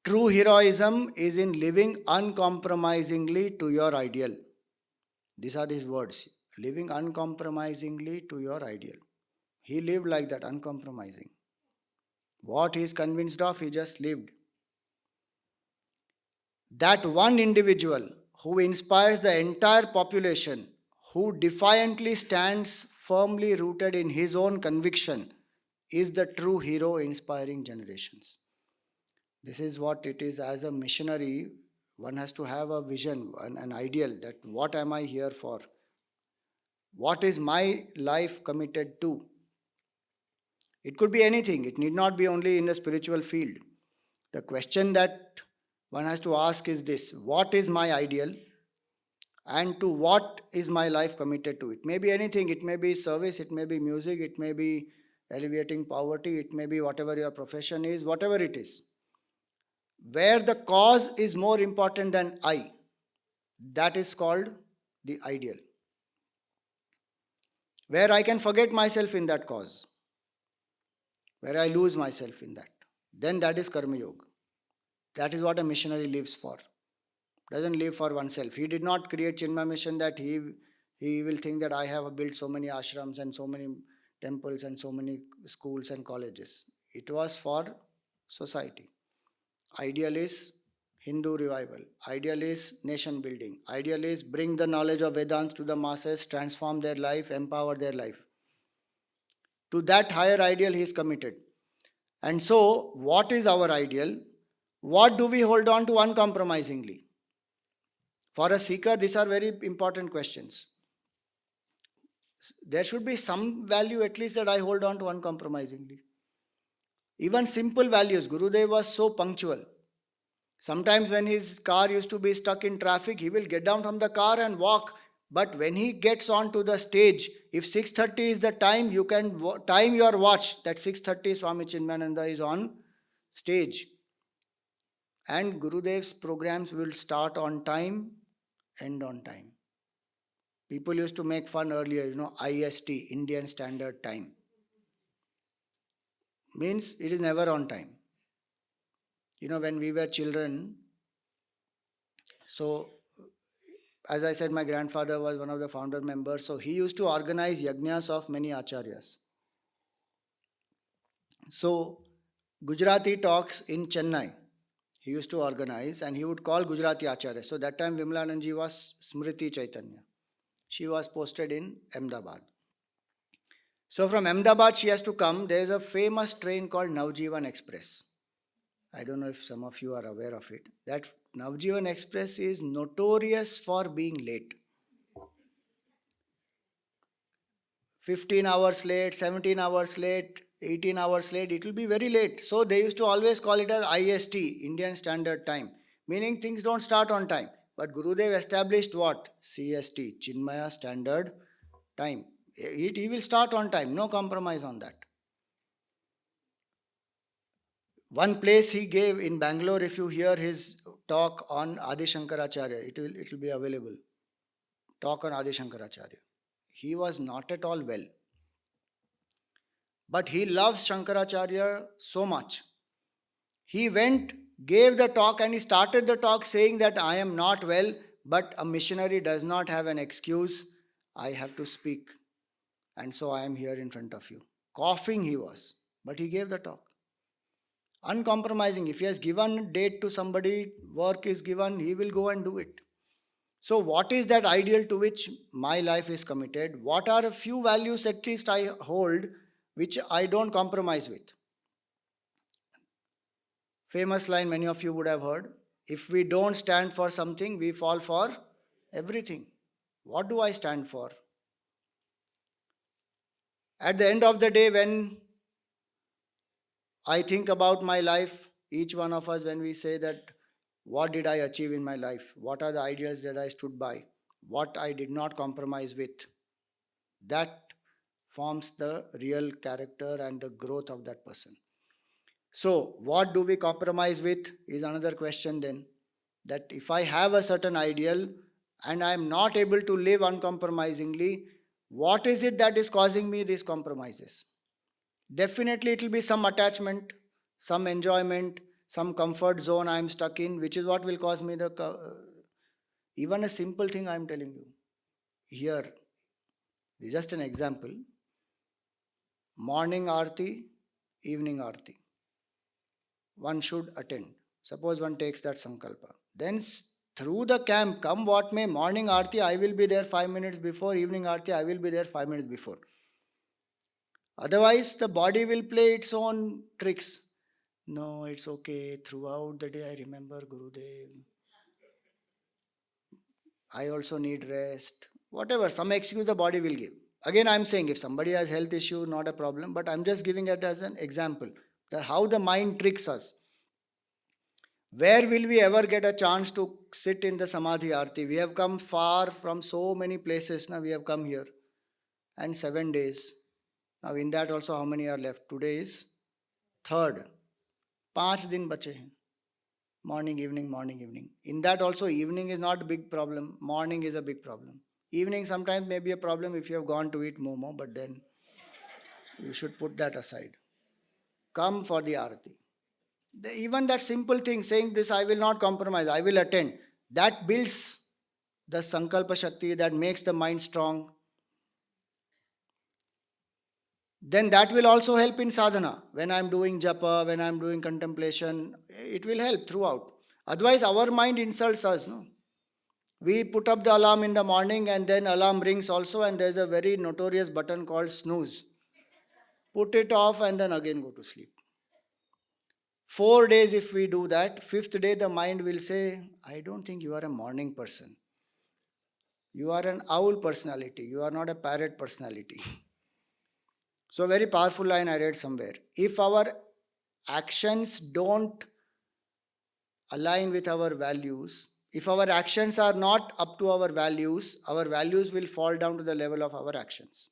True heroism is in living uncompromisingly to your ideal. These are his words. Living uncompromisingly to your ideal. He lived like that, uncompromising. What he is convinced of, he just lived. That one individual who inspires the entire population, who defiantly stands firmly rooted in his own conviction, is the true hero inspiring generations. This is what it is as a missionary. One has to have a vision, an ideal that what am I here for? What is my life committed to? It could be anything, it need not be only in the spiritual field. The question that one has to ask is this: what is my ideal? And to what is my life committed to? It may be anything, it may be service, it may be music, it may be alleviating poverty, it may be whatever your profession is, whatever it is. Where the cause is more important than I, that is called the ideal. Where I can forget myself in that cause, where I lose myself in that, then that is Karma Yoga. That is what a missionary lives for. Doesn't live for oneself. He did not create Chinmaya mission that he will think that I have built so many ashrams and so many temples and so many schools and colleges. It was for society. Ideal is Hindu revival. Ideal is nation building. Ideal is bring the knowledge of Vedanta to the masses, transform their life, empower their life. To that higher ideal he is committed. And so, what is our ideal? What do we hold on to uncompromisingly? For a seeker, these are very important questions. There should be some value at least that I hold on to uncompromisingly. Even simple values. Gurudev was so punctual. Sometimes when his car used to be stuck in traffic, he will get down from the car and walk. But when he gets onto the stage, if 6:30 is the time, you can time your watch that 6:30 Swami Chinmayananda is on stage. And Gurudev's programs will start on time, end on time. People used to make fun earlier, IST, Indian Standard Time. Means it is never on time. When we were children, so as I said, my grandfather was one of the founder members, so he used to organize yajnas of many acharyas. So Gujarati talks in Chennai, he used to organize and he would call Gujarati acharya. So that time Vimlananji was Smriti Chaitanya. She was posted in Ahmedabad. So from Ahmedabad she has to come. There is a famous train called Navjivan Express. I don't know if some of you are aware of it. That Navjivan Express is notorious for being late. 15 hours late, 17 hours late, 18 hours late, it will be very late. So they used to always call it as IST, Indian Standard Time, meaning things don't start on time. But Gurudev established what? CST, Chinmaya Standard Time. He will start on time, no compromise on that. One place he gave in Bangalore, if you hear his talk on Adi Shankaracharya. It will be available. Talk on Adi Shankaracharya. He was not at all well, but he loves Shankaracharya so much. He went, gave the talk, and he started the talk saying that I am not well, but a missionary does not have an excuse. I have to speak, and so I am here in front of you. Coughing he was, but he gave the talk. Uncompromising. If he has given date to somebody, work is given, he will go and do it. So, what is that ideal to which my life is committed? What are a few values at least I hold which I don't compromise with? Famous line many of you would have heard: if we don't stand for something, we fall for everything. What do I stand for? At the end of the day, when I think about my life, each one of us, when we say that, what did I achieve in my life? What are the ideals that I stood by? What I did not compromise with? That forms the real character and the growth of that person. So, what do we compromise with is another question then. That if I have a certain ideal and I am not able to live uncompromisingly, what is it that is causing me these compromises? Definitely, it will be some attachment, some enjoyment, some comfort zone I am stuck in, which is what will cause me even a simple thing I am telling you. Here, this is just an example. Morning Aarti, evening Aarti. One should attend. Suppose one takes that sankalpa. Then through the camp, come what may, morning Aarti, I will be there 5 minutes before, evening Aarti, I will be there 5 minutes before. Otherwise, the body will play its own tricks. No, it's okay. Throughout the day, I remember Gurudev. I also need rest. Whatever, some excuse the body will give. Again, I'm saying if somebody has health issue, not a problem, but I'm just giving it as an example. How the mind tricks us. Where will we ever get a chance to sit in the Samadhi Aarti? We have come far from so many places. Now we have come here. And 7 days. Now in that also how many are left? Today is third. 5 दिन बचे हैं. Morning, evening, morning, evening. In that also evening is not a big problem. Morning is a big problem. Evening sometimes may be a problem if you have gone to eat momo, but then you should put that aside. Come for the Aarti. Even that simple thing, saying this, I will not compromise, I will attend, that builds the Sankalpa Shakti, that makes the mind strong. Then that will also help in sadhana. When I am doing japa, when I am doing contemplation, it will help throughout. Otherwise, our mind insults us. No? We put up the alarm in the morning and then alarm rings also, and there's a very notorious button called snooze. Put it off and then again go to sleep. 4 days if we do that, 5th day the mind will say, I don't think you are a morning person. You are an owl personality. You are not a parrot personality. So, a very powerful line I read somewhere. If our actions don't align with our values, if our actions are not up to our values will fall down to the level of our actions.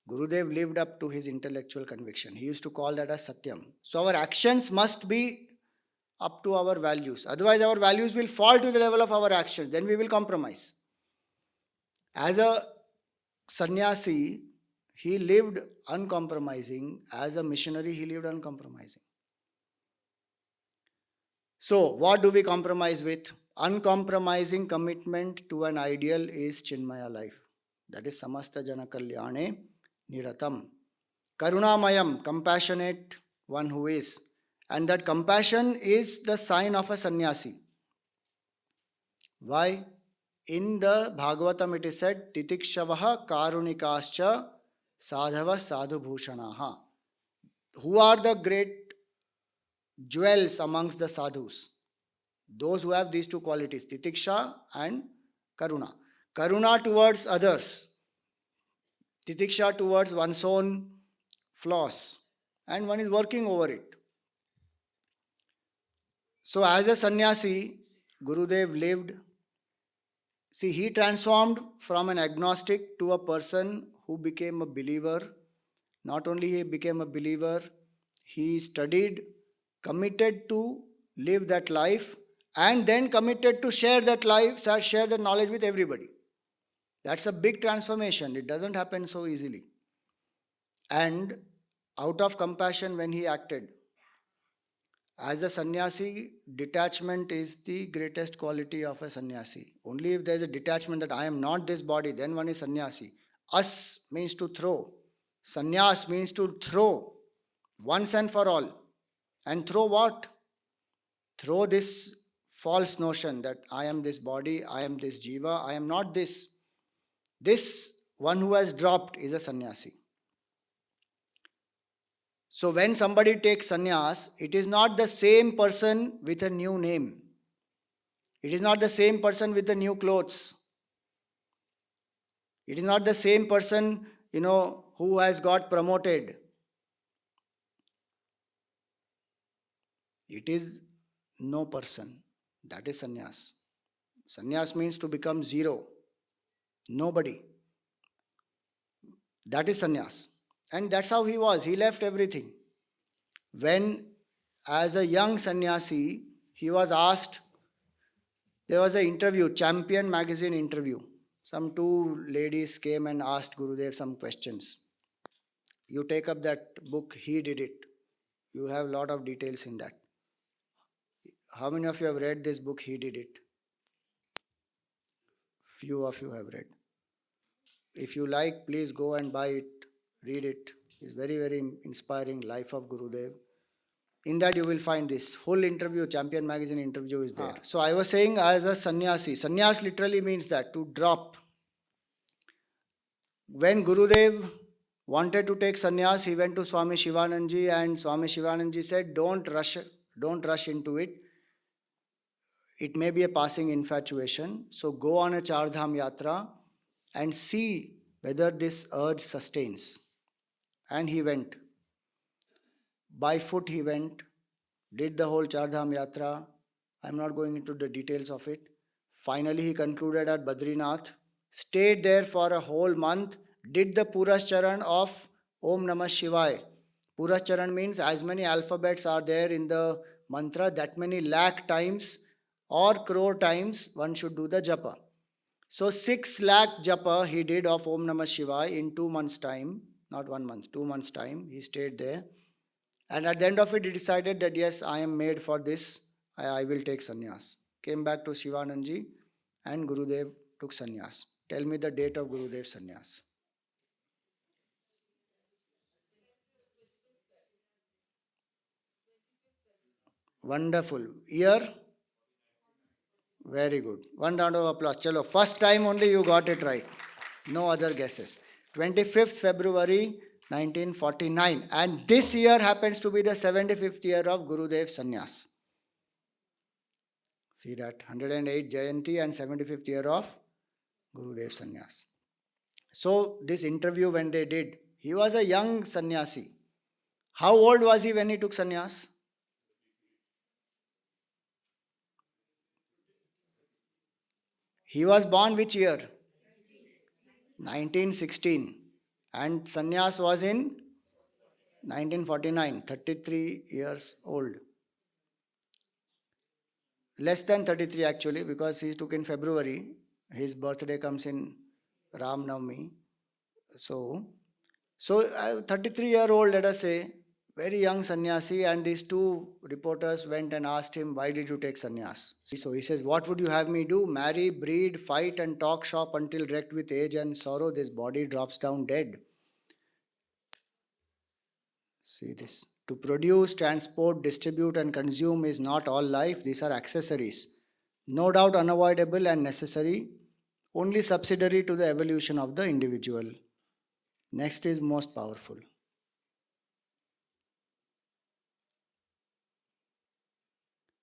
Gurudev lived up to his intellectual conviction. He used to call that as Satyam. So, our actions must be up to our values. Otherwise, our values will fall to the level of our actions. Then we will compromise. As a sannyasi, he lived uncompromising. As a missionary, he lived uncompromising. So, what do we compromise with? Uncompromising commitment to an ideal is Chinmaya life. That is Samasta Jana Kalyane Niratam. Karunamayam, compassionate one who is. And that compassion is the sign of a sannyasi. Why? In the Bhagavatam it is said, Titikshavaha karunikascha sadhava sadhubhushanaha. Who are the great jewels amongst the sadhus? Those who have these two qualities, Titiksha and Karuna. Karuna towards others, Titiksha towards one's own flaws, and one is working over it. So, as a sannyasi, Gurudev lived. See, he transformed from an agnostic to a person who became a believer. Not only he became a believer, he studied, committed to live that life, and then committed to share that life, share the knowledge with everybody. That's a big transformation. It doesn't happen so easily. And out of compassion, when he acted, as a sannyasi, detachment is the greatest quality of a sannyasi. Only if there is a detachment that I am not this body, then one is sannyasi. As means to throw. Sannyas means to throw once and for all. And throw what? Throw this false notion that I am this body, I am this jiva, I am not this. This one who has dropped is a sannyasi. So when somebody takes sannyas, it is not the same person with a new name. It is not the same person with the new clothes. It is not the same person, who has got promoted. It is no person. That is sannyas. Sannyas means to become zero. Nobody. That is sannyas. And that's how he was. He left everything. When, as a young sannyasi, he was asked, there was an interview, Champion magazine interview. Some two ladies came and asked Gurudev some questions. You take up that book, He Did It. You have a lot of details in that. How many of you have read this book, He Did It? Few of you have read. If you like, please go and buy it, read it. It's very, very inspiring, Life of Gurudev. In that you will find this whole interview, Champion magazine interview is there. So I was saying, as a sannyasi, sannyas literally means that, to drop. When Gurudev wanted to take sannyas, he went to Swami Shivananji, and Swami Shivananji said, don't rush into it. It may be a passing infatuation. So go on a Char Dham Yatra and see whether this urge sustains. And he went. By foot he went, did the whole Char Dham Yatra. I'm not going into the details of it. Finally, he concluded at Badrinath, stayed there for a whole month, did the Purascharan of Om Namah Shivaya. Purascharan means as many alphabets are there in the mantra, that many lakh times or crore times one should do the japa. So 6 lakh japa he did of Om Namah Shivaya in 2 months' time, not 1 month, 2 months' time. He stayed there. And at the end of it, he decided that yes, I am made for this. I will take sannyas. Came back to Shivananji and Gurudev took sannyas. Tell me the date of Gurudev's sannyas. Wonderful. Year? Very good. One round of applause. Chalo, first time only you got it right. No other guesses. 25th February 1949. And this year happens to be the 75th year of Gurudev's sannyas. See that? 108 Jayanti and 75th year of Gurudev sannyas. So this interview when they did, he was a young sannyasi. How old was he when he took sannyas? He was born which year? 1916. And sannyas was in 1949, 33 years old. Less than 33 actually, because he took in February. His birthday comes in Ram Navami. So 33-year-old, let us say, very young sannyasi, and these two reporters went and asked him, why did you take sannyas? So he says, what would you have me do? Marry, breed, fight and talk shop until wrecked with age and sorrow, this body drops down dead. See this. To produce, transport, distribute and consume is not all life. These are accessories. No doubt unavoidable and necessary, only subsidiary to the evolution of the individual. Next is most powerful.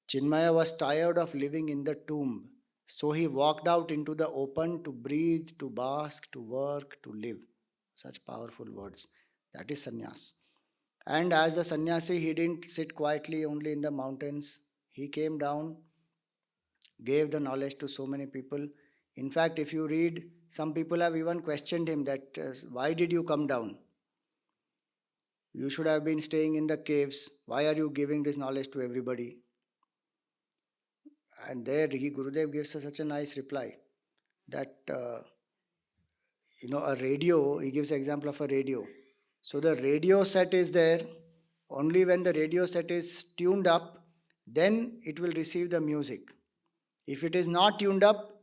Chinmaya was tired of living in the tomb, so he walked out into the open to breathe, to bask, to work, to live. Such powerful words. That is sannyas. And as a sannyasi, he didn't sit quietly only in the mountains. He came down, gave the knowledge to so many people. In fact, if you read, some people have even questioned him that, why did you come down? You should have been staying in the caves. Why are you giving this knowledge to everybody? And there Gurudev gives us such a nice reply that, a radio, he gives example of a radio. So the radio set is there. Only when the radio set is tuned up, then it will receive the music. If it is not tuned up,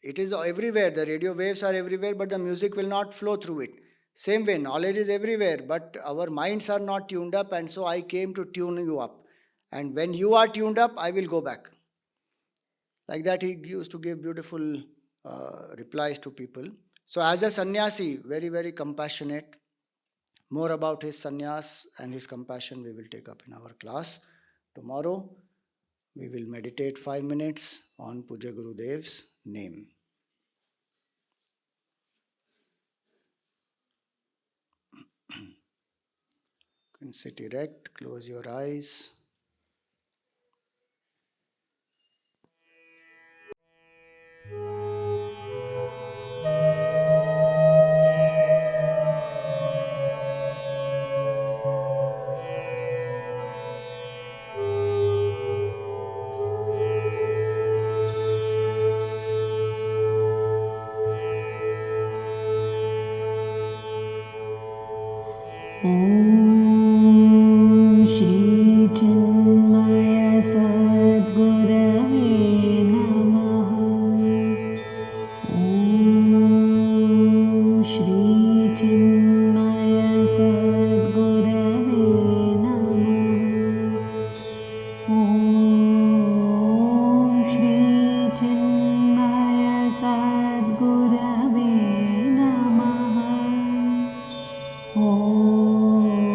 it is everywhere. The radio waves are everywhere, but the music will not flow through it. Same way, knowledge is everywhere, but our minds are not tuned up, and so I came to tune you up. And when you are tuned up, I will go back. Like that, he used to give beautiful replies to people. So, as a sannyasi, very, very compassionate. More about his sannyas and his compassion we will take up in our class. Tomorrow, we will meditate 5 minutes on Puja Gurudev's name. You can sit erect, close your eyes. ॐ श्री चिन्मय सद्गुरवे नमः। ॐ श्री चिन्मय सद्गुरवे नमः। ॐ श्री चिन्मय सद्गुरवे नमः। ॐ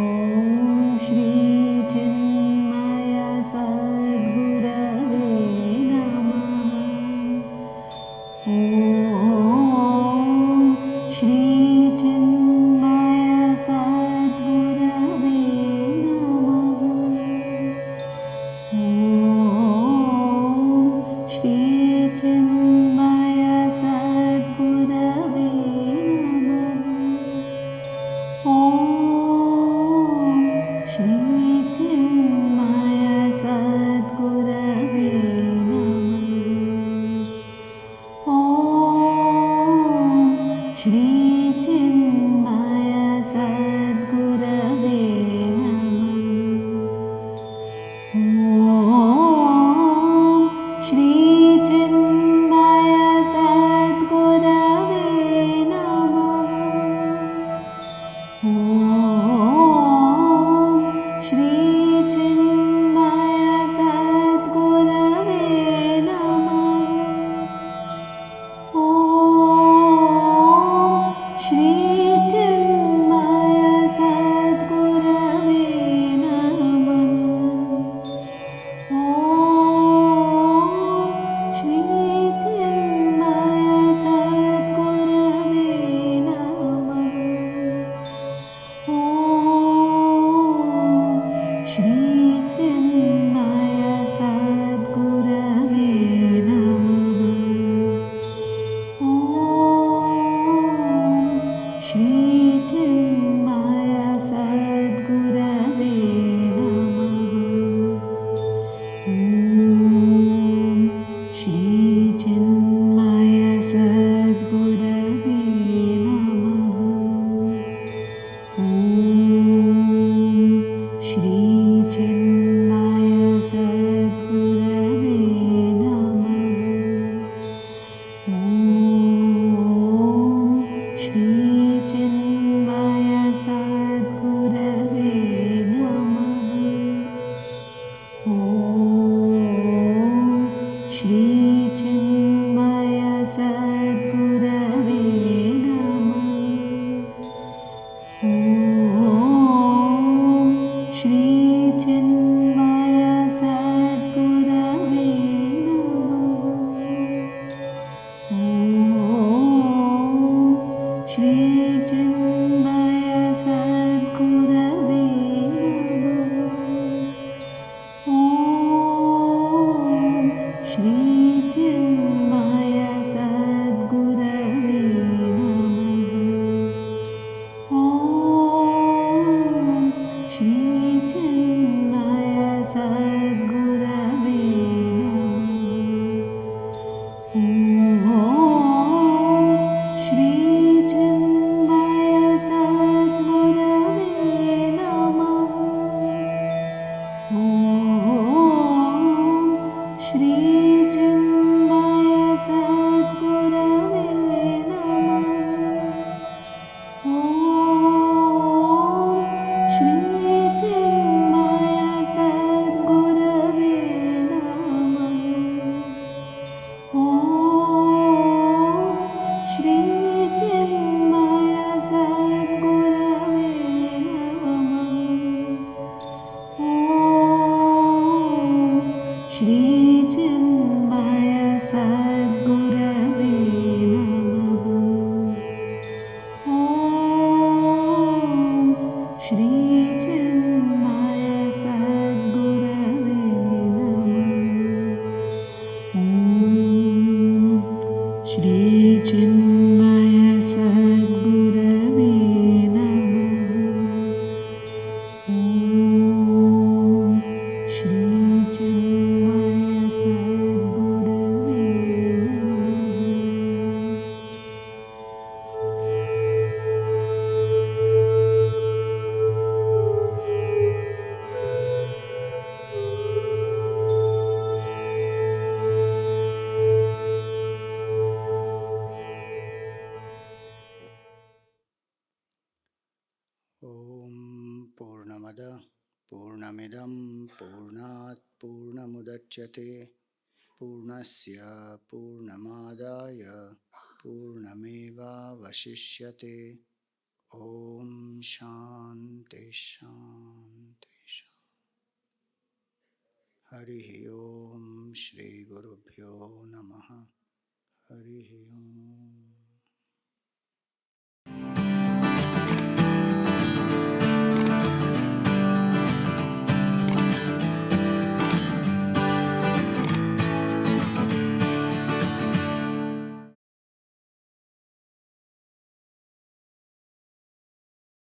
चिन्मय सद्गुरवे नमः। ॐ श्री चिन्मय सद्गुरवे नमः। ॐ श्री चिन्मय सद्गुरवे नमः। ॐ पूर्णमद पूर्णमिदं पूर्णात् पूर्णमुदच्यते पूर्णस्य पूर्णमादाय पूर्णमेवावशिष्यते। ॐ शान्ति शान्ति शान्ति। हरिः ॐ श्रीगुरुभ्यो नमः। हरिः ॐ।